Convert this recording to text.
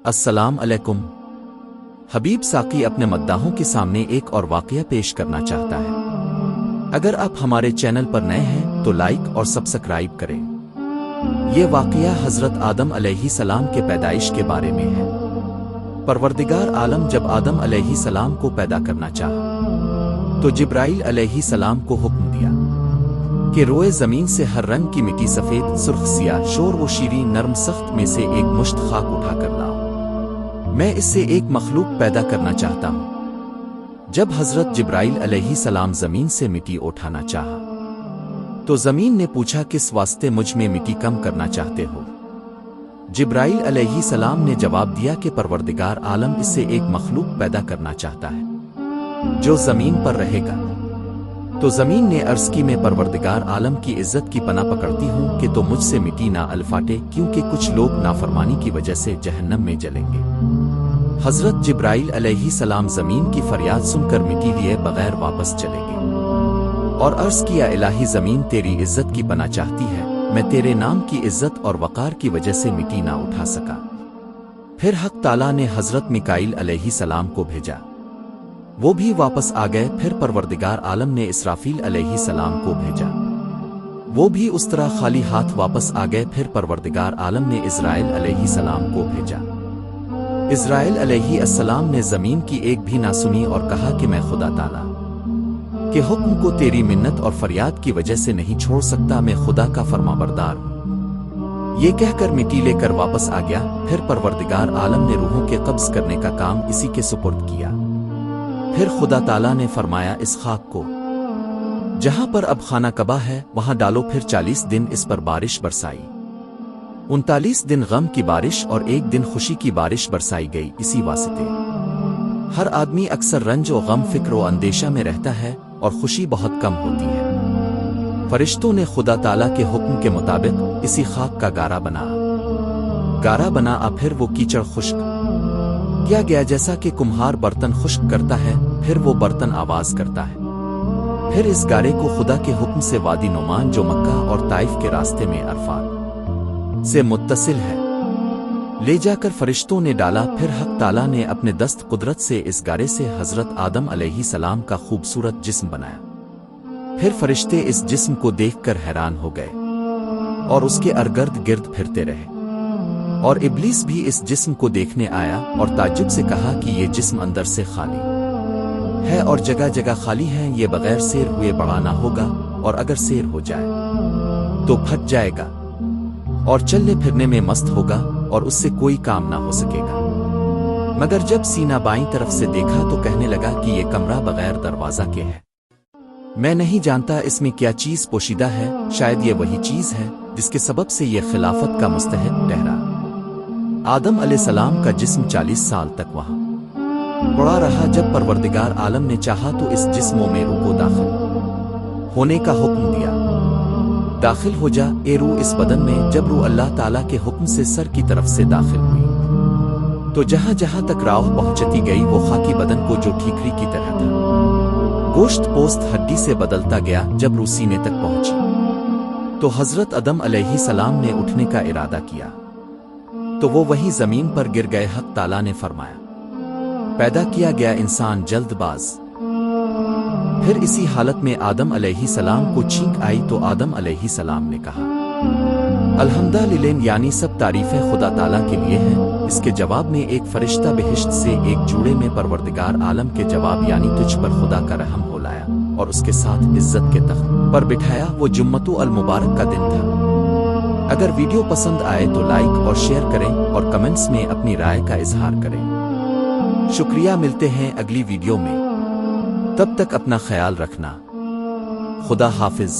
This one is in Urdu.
السلام علیکم۔ حبیب ساقی اپنے مداحوں کے سامنے ایک اور واقعہ پیش کرنا چاہتا ہے۔ اگر آپ ہمارے چینل پر نئے ہیں تو لائک اور سبسکرائب کریں۔ یہ واقعہ حضرت آدم علیہ السلام کے پیدائش کے بارے میں ہے۔ پروردگار عالم جب آدم علیہ السلام کو پیدا کرنا چاہا تو جبرائیل علیہ السلام کو حکم دیا کہ روئے زمین سے ہر رنگ کی مٹی، سفید، سرخ، سیاہ، شور و شیریں، نرم سخت میں سے ایک مشت خاک اٹھا کر لاؤ، میں اس سے ایک مخلوق پیدا کرنا چاہتا ہوں۔ جب حضرت جبرائیل علیہ السلام زمین سے مٹی اٹھانا چاہا تو زمین نے پوچھا، کس واسطے مجھ میں مٹی کم کرنا چاہتے ہو؟ جبرائیل علیہ السلام نے جواب دیا کہ پروردگار عالم اس سے ایک مخلوق پیدا کرنا چاہتا ہے جو زمین پر رہے گا۔ تو زمین نے عرض کی، میں پروردگار عالم کی عزت کی پناہ پکڑتی ہوں کہ تو مجھ سے مٹی نہ الفاٹے، کیونکہ کچھ لوگ نافرمانی کی وجہ سے جہنم میں جلیں گے۔ حضرت جبرائیل علیہ السلام زمین کی فریاد سن کر مٹی لیے بغیر واپس چلے گئے اور عرض کیا، الہی زمین تیری عزت کی پناہ چاہتی ہے، میں تیرے نام کی عزت اور وقار کی وجہ سے مٹی نہ اٹھا سکا۔ پھر حق تعالیٰ نے حضرت میکائیل علیہ السلام کو بھیجا، وہ بھی واپس آ گئے۔ پھر پروردگار عالم نے اسرافیل علیہ السلام کو بھیجا، وہ بھی اس طرح خالی ہاتھ واپس آ گئے۔ پھر پروردگار عالم نے اسرائیل علیہ السلام کو بھیجا، اسرائیل علیہ السلام نے زمین کی ایک بھی نہ سنی اور کہا کہ میں خدا تعالیٰ کے حکم کو تیری منت اور فریاد کی وجہ سے نہیں چھوڑ سکتا، میں خدا کا فرما بردار ہوں۔ یہ کہہ کر مٹی لے کر واپس آ گیا۔ پھر پروردگار عالم نے روحوں کے قبض کرنے کا کام اسی کے سپرد کیا۔ پھر خدا تعالیٰ نے فرمایا، اس خاک کو جہاں پر اب خانہ کعبہ ہے وہاں ڈالو۔ پھر 40 دن اس پر بارش برسائی، 39 دن غم کی بارش اور 1 دن خوشی کی بارش برسائی گئی۔ اسی واسطے ہر آدمی اکثر رنج و غم، فکر و اندیشہ میں رہتا ہے اور خوشی بہت کم ہوتی ہے۔ فرشتوں نے خدا تعالیٰ کے حکم کے مطابق اسی خاک کا گارا بنا پھر وہ کیچڑ خشک کیا گیا، جیسا کہ کمہار برتن خشک کرتا ہے، پھر وہ برتن آواز کرتا ہے۔ پھر اس گارے کو خدا کے حکم سے وادی نعمان، جو مکہ اور طائف کے راستے میں عرفات سے متصل ہے، لے جا کر فرشتوں نے ڈالا۔ پھر حق تعالیٰ نے اپنے دست قدرت سے اس گارے سے حضرت آدم علیہ السلام کا خوبصورت جسم بنایا۔ پھر فرشتے اس جسم کو دیکھ کر حیران ہو گئے اور اس کے ارگرد گرد پھرتے رہے، اور ابلیس بھی اس جسم کو دیکھنے آیا اور تعجب سے کہا کہ یہ جسم اندر سے خالی ہے اور جگہ جگہ خالی ہے، یہ بغیر سیر ہوئے بڑا نہ ہوگا، اور اگر سیر ہو جائے تو پھٹ جائے گا اور چلنے پھرنے میں مست ہوگا اور اس سے کوئی کام نہ ہو سکے گا۔ مگر جب سینہ بائیں طرف سے دیکھا تو کہنے لگا کہ یہ کمرہ بغیر دروازہ کے ہے، میں نہیں جانتا اس میں کیا چیز پوشیدہ ہے، شاید یہ وہی چیز ہے جس کے سبب سے یہ خلافت کا مستحق ٹھہرا۔ آدم علیہ السلام کا جسم 40 سال تک وہاں پڑا رہا۔ جب پروردگار عالم نے چاہا تو اس جسموں میں روح کو داخل ہونے کا حکم دیا، داخل ہو جا اے روح اس بدن میں۔ جب روح اللہ تعالیٰ کے حکم سے سر کی طرف سے داخل ہوئی تو جہاں جہاں تک راہ پہنچتی گئی وہ خاکی بدن کو جو ٹھیکری کی طرح تھا، گوشت پوست ہڈی سے بدلتا گیا۔ جب روح سینے تک پہنچی تو حضرت آدم علیہ السلام نے اٹھنے کا ارادہ کیا تو وہ وہیں زمین پر گر گئے۔ حق تعالیٰ نے فرمایا، پیدا کیا گیا انسان جلد باز۔ پھر اسی حالت میں آدم علیہ السلام کو چھینک آئی تو آدم علیہ السلام نے کہا، الحمدللہ، یعنی سب تعریفیں خدا تعالیٰ کے لیے ہیں۔ اس کے جواب میں ایک فرشتہ بہشت سے ایک جوڑے میں پروردگار عالم کے جواب یعنی تجھ پر خدا کا رحم ہو لایا اور اس کے ساتھ عزت کے تخت پر بٹھایا۔ وہ جمعۃ المبارک کا دن تھا۔ اگر ویڈیو پسند آئے تو لائک اور شیئر کریں اور کمنٹس میں اپنی رائے کا اظہار کریں۔ شکریہ، ملتے ہیں اگلی ویڈیو میں، تب تک اپنا خیال رکھنا، خدا حافظ۔